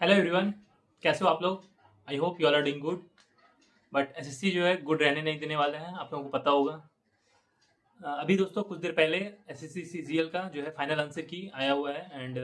Hello everyone, कैसे हो आप लोग। I hope you all are doing good. But SSC जो है गुड रहने नहीं देने वाले हैं, आप लोगों को पता होगा। अभी दोस्तों कुछ देर पहले एसएससी सीजीएल का जो है फाइनल आंसर की आया हुआ है। एंड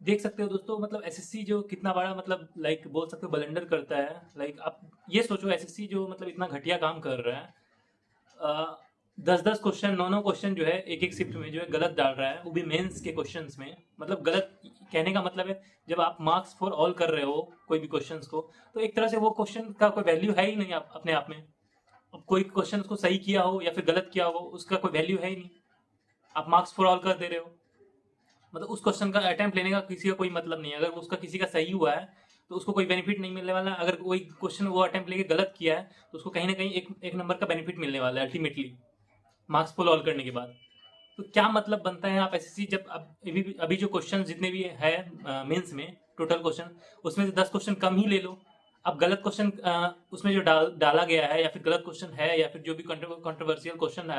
देख सकते हो दोस्तों, मतलब एसएससी जो कितना बड़ा मतलब लाइक बोल सकते हो बलंडर करता है। लाइक आप ये सोचो, एसएससी जो मतलब इतना घटिया काम कर रहा है, 10-10 क्वेश्चन, 9-9 क्वेश्चन जो है एक एक शिफ्ट में जो है गलत डाल रहा है, वो भी मेंस के क्वेश्चंस में। मतलब गलत कहने का मतलब है, जब आप मार्क्स फॉर ऑल कर रहे हो कोई भी क्वेश्चंस को, तो एक तरह से वो क्वेश्चन का कोई वैल्यू है ही नहीं अपने आप में। अब कोई क्वेश्चन को सही किया हो या फिर गलत किया हो, उसका कोई वैल्यू है ही नहीं। आप मार्क्स फॉर ऑल कर दे रहे हो, मतलब उस क्वेश्चन का अटेम्प्ट लेने का किसी का कोई मतलब नहीं है। अगर उसका किसी का सही हुआ है तो उसको कोई बेनिफिट नहीं मिलने वाला। अगर कोई क्वेश्चन वो अटेम्प्ट लेके गलत किया है तो उसको कहीं ना कहीं एक नंबर का बेनिफिट मिलने वाला है अल्टीमेटली, मार्क्स फुल ऑल करने के बाद। तो क्या मतलब बनता है आप एसएससी जब अब अभी जो क्वेश्चन जितने भी है मेंस में, टोटल क्वेश्चन, उसमें से 10 क्वेश्चन कम ही ले लो। अब गलत क्वेश्चन उसमें जो डाला गया है, या फिर गलत क्वेश्चन है, या फिर जो भी कंट्रोवर्शियल क्वेश्चन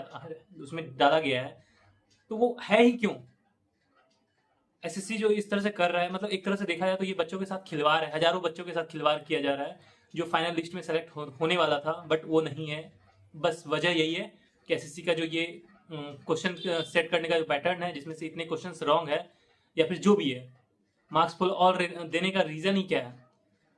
उसमें डाला गया है, तो वो है ही क्यों। एसएससी जो इस तरह से कर रहा है, मतलब एक तरह से देखा जाए तो ये बच्चों के साथ खिलवाड़ है, हजारों बच्चों के साथ खिलवाड़ किया जा रहा है जो फाइनल लिस्ट में सेलेक्ट होने वाला था, बट वो नहीं है। बस वजह यही है कि एसएससी का जो ये क्वेश्चन सेट करने का जो पैटर्न है, जिसमें से इतने क्वेश्चन रॉन्ग है, या फिर जो भी है, मार्क्स फुल ऑल देने का रीज़न ही क्या है।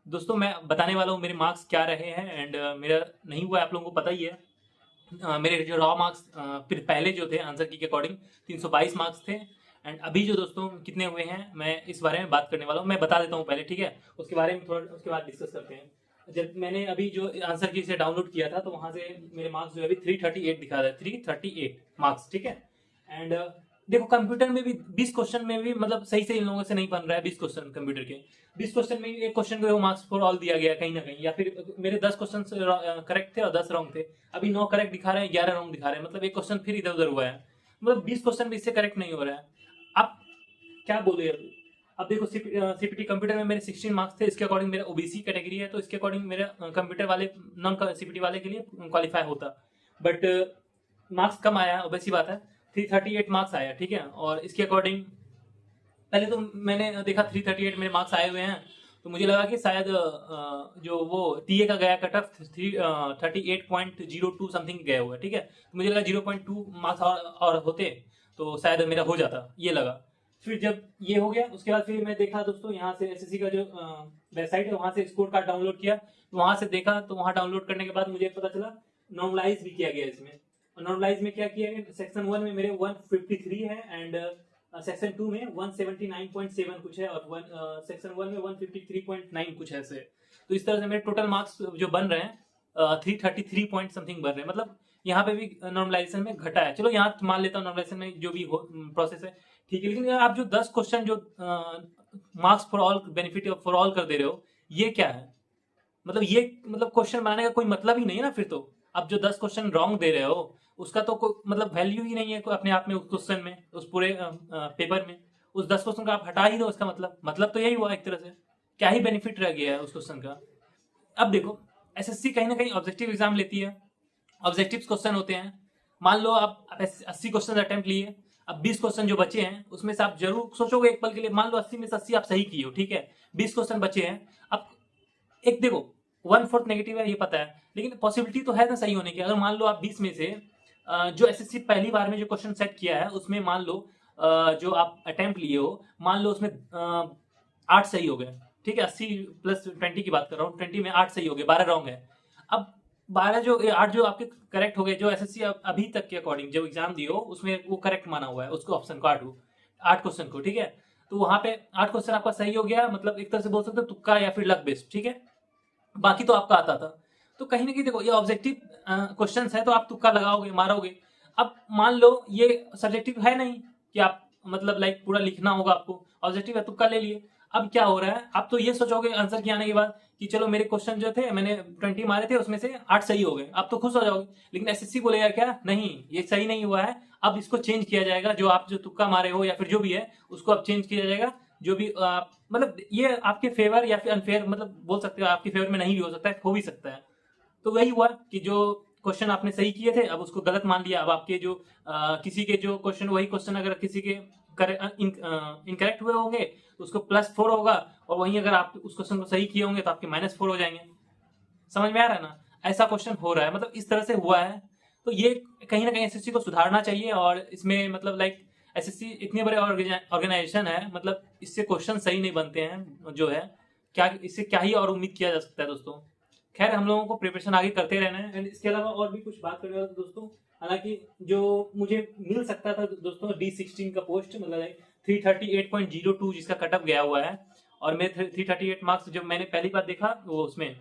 दोस्तों मैं बताने वाला हूँ मेरे मार्क्स क्या रहे हैं। एंड मेरा नहीं हुआ है, आप लोगों को पता ही है। मेरे जो रॉ मार्क्स फिर पहले जो थे आंसर की के अकॉर्डिंग 322 मार्क्स थे। एंड अभी जो दोस्तों कितने हुए हैं, मैं इस बारे में बात करने वाला हूँ। मैं बता देता हूँ पहले, ठीक है, उसके बारे में थोड़ा उसके बाद डिस्कस करते हैं। जब मैंने अभी जो आंसर की से डाउनलोड किया था, तो वहाँ से मेरे मार्क्स जो है अभी 338 दिखा रहा है, 338 मार्क्स, ठीक है। एंड देखो कंप्यूटर में भी 20 क्वेश्चन में भी मतलब सही से इन लोगों से नहीं बन रहा है। 20 क्वेश्चन कंप्यूटर के, 20 क्वेश्चन में एक क्वेश्चन को मार्क्स फॉर ऑल दिया गया कहीं ना कहीं, या फिर मेरे 10 क्वेश्चन करेक्ट थे और 10 रॉन्ग थे। अभी 9 करेक्ट दिखा रहे हैं, 11 रॉन्ग दिखा रहे हैं, मतलब एक क्वेश्चन फिर इधर उधर हुआ है। मतलब 20 क्वेश्चन भी इससे करेक्ट नहीं हो रहा है। अब क्या बोले अब देखो सीपीटी कंप्यूटर में मेरे 16 मार्क्स थे, इसके अकॉर्डिंग मेरा ओबीसी कैटेगरी है, तो इसके अकॉर्डिंग मेरा कंप्यूटर वाले नॉन सीपीटी वाले के लिए क्वालिफाई होता। बट मार्क्स कम आया, ऑब्वियस सी बात है। 338 मार्क्स आया, ठीक है। और इसके अकॉर्डिंग पहले तो मैंने देखा 338 मेरे मार्क्स आए हुए हैं, तो मुझे लगा कि शायद जो वो टीए का गया कट ऑफ 38.02 समथिंग गया हुआ है, ठीक है। तो मुझे लगा 0.2 मार्क्स और होते तो शायद मेरा हो जाता, ये लगा। फिर जब ये हो गया, उसके बाद फिर मैं देखा दोस्तों, यहाँ से एसएससी का जो वेबसाइट है, वहाँ से स्कोर कार्ड डाउनलोड किया, तो वहाँ से देखा, तो वहाँ डाउनलोड करने के बाद मुझे पता चला नॉर्मलाइज भी किया गया इसमें। नॉर्मलाइज में क्या किया गया, सेक्शन 1 में मेरे 153 है, एंड सेक्शन 2 में 179.7 कुछ है, और सेक्शन 1 में 153.9 कुछ ऐसे। तो इस तरह से मेरे टोटल मार्क्स जो बन रहे हैं 333 पॉइंट समथिंग बन रहे हैं। मतलब यहाँ पे भी नॉर्मलाइजेशन में घटा है। चलो यहाँ मान लेता हूँ नॉर्मलाइजेशन में जो भी प्रोसेस है, ठीक है। लेकिन आप जो 10 क्वेश्चन जो marks for all benefit for all कर दे रहे हो, ये क्या है। मतलब ये मतलब क्वेश्चन बनाने का कोई मतलब ही नहीं है ना फिर तो। आप जो 10 क्वेश्चन रॉन्ग दे रहे हो, उसका तो कोई मतलब वैल्यू ही नहीं है अपने आप में, उस क्वेश्चन में, उस पूरे पेपर में। उस 10 क्वेश्चन का आप हटा ही दो, इसका मतलब तो यही हुआ एक तरह से। क्या ही बेनिफिट रह गया है उस क्वेश्चन का। अब देखो, एसएससी कहीं ना कहीं ऑब्जेक्टिव एग्जाम लेती है, ऑब्जेक्टिव क्वेश्चन होते हैं। मान लो आप 80 क्वेश्चन अटेम्प्ट लिए, अब 20 क्वेश्चन जो बचे हैं उसमें से आप जरूर सोचोगे एक पल के लिए, मान लो 80 में से 80 आप सही किए हो, ठीक है। 20 क्वेश्चन बचे हैं। अब एक देखो, 1/4 नेगेटिव है ये पता है, लेकिन पॉसिबिलिटी तो है ना सही होने की। अगर मान लो आप 20 में से जो एसएससी पहली बार में जो क्वेश्चन सेट किया है, उसमें मान लो जो आप अटेम्प्ट लिए हो, मान लो उसमें 8 सही हो गए, ठीक है। 80 प्लस 20 की बात कर रहा हूँ, 20 में 8 सही हो गए, 12 रॉन्ग है। अब 12 जो 8 जो आपके करेक्ट हो गए, जो एसएससी अभी तक के अकॉर्डिंग जो एग्जाम दिए हो उसमें वो करेक्ट माना हुआ है उसको, ऑप्शन को 8 क्वेश्चन को, ठीक है। तो वहां पे 8 क्वेश्चन आपका सही हो गया, मतलब एक तरह से बोल सकते हो तुक्का या फिर लक बेस्ड, ठीक है। बाकी तो आपका आता था। तो कहीं ना कहीं देखो, ये ऑब्जेक्टिव क्वेश्चन है, तो आप तुक्का लगाओगे, मारोगे। अब मान लो ये सब्जेक्टिव है नहीं कि आप मतलब लाइक पूरा लिखना होगा आपको, ऑब्जेक्टिव है, तुक्का ले लिए। अब क्या हो रहा है, आप तो ये सोचोगे आंसर के आने के बाद कि चलो मेरे क्वेश्चन जो थे मैंने 20 मारे थे, उसमें से 8 सही हो गए, आप तो खुश हो जाओगे। लेकिन एसएससी बोलेगा क्या, नहीं ये सही नहीं हुआ है, अब इसको चेंज किया जाएगा। जो आप जो तुक्का मारे हो या फिर जो भी है, उसको अब चेंज किया जाएगा। जो भी मतलब ये आपके फेवर या फिर अनफेयर, मतलब बोल सकते हो आपके फेवर में नहीं भी हो सकता है, हो भी सकता है। तो वही हुआ कि जो क्वेश्चन आपने सही किए थे, अब उसको गलत मान लिया। अब आपके जो किसी के जो क्वेश्चन, वही क्वेश्चन अगर किसी के इनकरेक्ट हुए होंगे तो उसको +4 होगा, और वहीं अगर आप उस क्वेश्चन को सही किए होंगे तो आपके -4 हो जाएंगे। समझ में आ रहा है ना? ऐसा क्वेश्चन हो रहा है, मतलब इस तरह से हुआ है। तो ये कहीं ना कहीं एसएससी को सुधारना चाहिए, और इसमें मतलब लाइक एसएससी इतने बड़े ऑर्गेनाइजेशन है, मतलब इससे क्वेश्चन सही नहीं बनते हैं जो है, क्या इससे क्या ही और उम्मीद किया जा सकता है दोस्तों। खैर, हम लोगों को प्रिपरेशन आगे करते रहना है। एंड इसके अलावा और भी कुछ बात करने वाला था दोस्तों, हालांकि जो मुझे मिल सकता था दोस्तों D16 का पोस्ट, मतलब 338.02 जिसका कटअप गया हुआ है, और मेरे 338 मार्क्स जब मैंने पहली बार देखा वो उसमें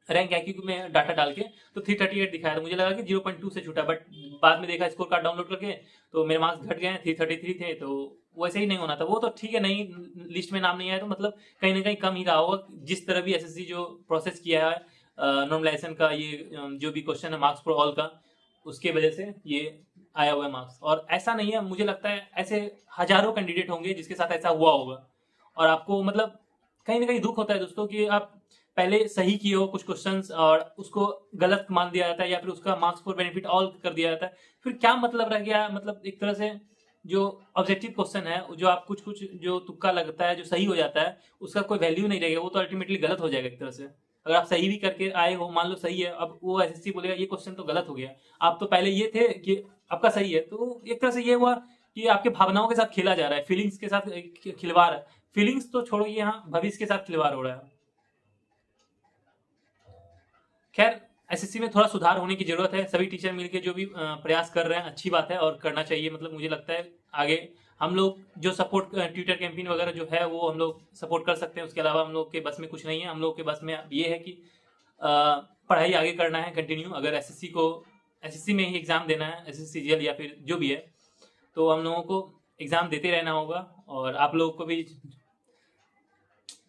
रैंक IQ में डाटा डाल के तो 338 दिखाया था, मुझे लगा कि 0.2 से छूटा, बट बाद में देखा स्कोर कार्ड डाउनलोड करके तो मेरे मार्क्स घट गए, 333 थे। तो वैसे ही नहीं होना था, वो तो ठीक है, नहीं लिस्ट में नाम नहीं आया तो मतलब कहीं ना कहीं कम ही रहा होगा। जिस तरह भी एसएससी जो प्रोसेस किया है नॉर्मलाइजेशन का, ये जो भी क्वेश्चन है मार्क्स फॉर ऑल का, उसके वजह से ये आया हुआ है मार्क्स। और ऐसा नहीं है, मुझे लगता है ऐसे हजारों कैंडिडेट होंगे जिसके साथ ऐसा हुआ होगा, और आपको मतलब कहीं ना कहीं दुख होता है दोस्तों कि आप पहले सही किए हो कुछ क्वेश्चंस और उसको गलत मान दिया जाता है, या फिर उसका मार्क्स फॉर बेनिफिट ऑल कर दिया जाता है। फिर क्या मतलब रह गया, मतलब एक तरह से जो ऑब्जेक्टिव क्वेश्चन है, जो आप कुछ कुछ जो तुक्का लगता है जो सही हो जाता है, उसका कोई वैल्यू नहीं रहेगा, वो तो अल्टीमेटली गलत हो जाएगा एक तरह से। अगर आप सही भी करके आए हो, मान लो सही है, अब वो एसएससी बोलेगा ये क्वेश्चन तो गलत हो गया, आप तो पहले ये थे कि आपका सही है, तो एक तरह से ये हुआ कि आपके भावनाओं के साथ खेला जा रहा है, फीलिंग्स के साथ खिलवाड़ है। फीलिंग्स तो छोड़ो, यहाँ भविष्य के साथ खिलवाड़ हो रहा है। खैर, एसएससी में थोड़ा सुधार होने की जरूरत है, सभी टीचर मिलकर जो भी प्रयास कर रहे हैं अच्छी बात है और करना चाहिए। मतलब मुझे लगता है आगे हम लोग जो सपोर्ट ट्विटर कैंपेन वगैरह जो है वो हम लोग सपोर्ट कर सकते हैं, उसके अलावा हम लोग के बस में कुछ नहीं है। हम लोग के बस में ये है कि पढ़ाई आगे करना है कंटिन्यू। अगर एसएससी में ही एग्जाम देना है, एसएससी जीएल या फिर जो भी है, तो हम लोगों को एग्जाम देते रहना होगा। और आप लोगों को भी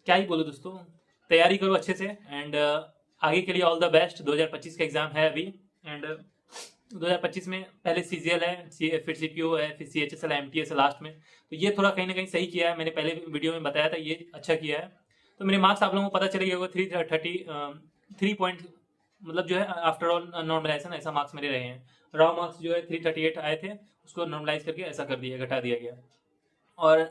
क्या ही बोलो दोस्तों, तैयारी करो अच्छे से, एंड आगे के लिए ऑल द बेस्ट। 2025 का एग्जाम है अभी, एंड 2025 में पहले सीजीएल है, फिर सीपीओ है, फिर सीएचएसएल, एमटीएस है लास्ट में। तो ये थोड़ा कहीं ना कहीं सही किया है, मैंने पहले वीडियो में बताया था, ये अच्छा किया है। तो मेरे मार्क्स आप लोगों को पता चलेगा होगा 333 पॉइंट, मतलब जो है आफ्टर ऑल नॉर्मलाइजेशन ऐसा मार्क्स मेरे रहे हैं। रॉ मार्क्स जो है 338 आए थे, उसको नॉर्मलाइज करके ऐसा कर दिया, घटा दिया गया। और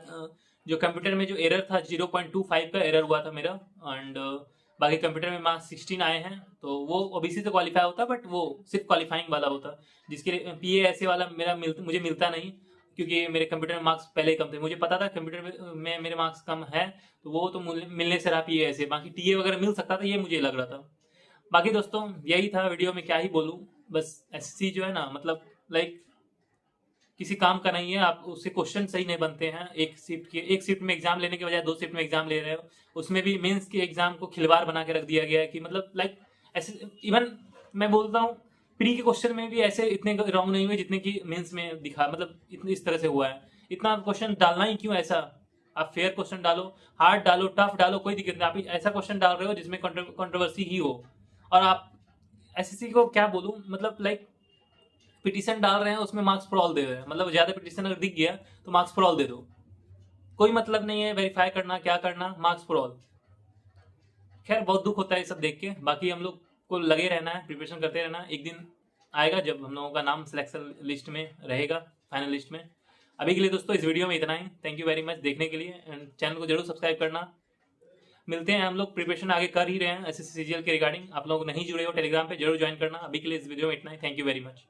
जो कंप्यूटर में जो एरर था 0.25 का एरर हुआ था मेरा, एंड बाकी कंप्यूटर में मार्क्स 16 आए हैं। तो वो ओबीसी से क्वालिफाई होता, बट वो सिर्फ क्वालिफाइंग वाला होता, जिसके लिए पीए ऐसे वाला मुझे मिलता नहीं, क्योंकि मेरे कंप्यूटर में मार्क्स पहले ही कम थे। मुझे पता था कंप्यूटर में मेरे मार्क्स कम है, तो वो तो मिलने से रहा पीए ऐसे, बाकी टीए वगैरह मिल सकता था, ये मुझे लग रहा था। बाकी दोस्तों यही था वीडियो में, क्या ही बोलूँ, बस एसएससी जो है ना, मतलब लाइक किसी काम का नहीं है। आप उससे क्वेश्चन सही नहीं बनते हैं, एक शिफ्ट में एग्जाम लेने के बजाय 2 शिफ्ट में एग्जाम ले रहे हो, उसमें भी मेंस के एग्जाम को खिलवाड़ बना के रख दिया गया है कि मतलब लाइक ऐसे। इवन मैं बोलता हूँ प्री के क्वेश्चन में भी ऐसे इतने रॉन्ग नहीं हुए जितने की मेंस में दिखा, मतलब इतने इस तरह से हुआ है। इतना क्वेश्चन डालना ही क्यों ऐसा? आप फेयर क्वेश्चन डालो, हार्ड डालो, टफ डालो, कोई दिक्कत नहीं। आप ऐसा क्वेश्चन डाल रहे हो जिसमें कंट्रोवर्सी ही हो, और आप एसएससी को क्या बोलूं, मतलब लाइक पिटीशन डाल रहे हैं, उसमें मार्क्स फॉर ऑल दे रहे हैं। मतलब ज्यादा पिटीशन अगर दिख गया तो मार्क्स फॉर ऑल दे दो, कोई मतलब नहीं है वेरीफाई करना, क्या करना, मार्क्स फॉर ऑल। खैर, बहुत दुख होता है ये सब देख के। बाकी हम लोग को लगे रहना है, प्रिपरेशन करते रहना, एक दिन आएगा जब हम लोगों का नाम सिलेक्शन लिस्ट में रहेगा, फाइनल लिस्ट में। अभी के लिए दोस्तों इस वीडियो में इतना ही। थैंक यू वेरी मच देखने के लिए, एंड चैनल को जरूर सब्सक्राइब करना। मिलते हैं, हम लोग प्रिपरेशन आगे कर ही रहे हैं एसएससी सीजीएल के रिगार्डिंग। आप लोग नहीं जुड़े हो टेलीग्राम पे, जरूर ज्वाइन करना। अभी के लिए इस वीडियो में इतना ही। Thank you very much.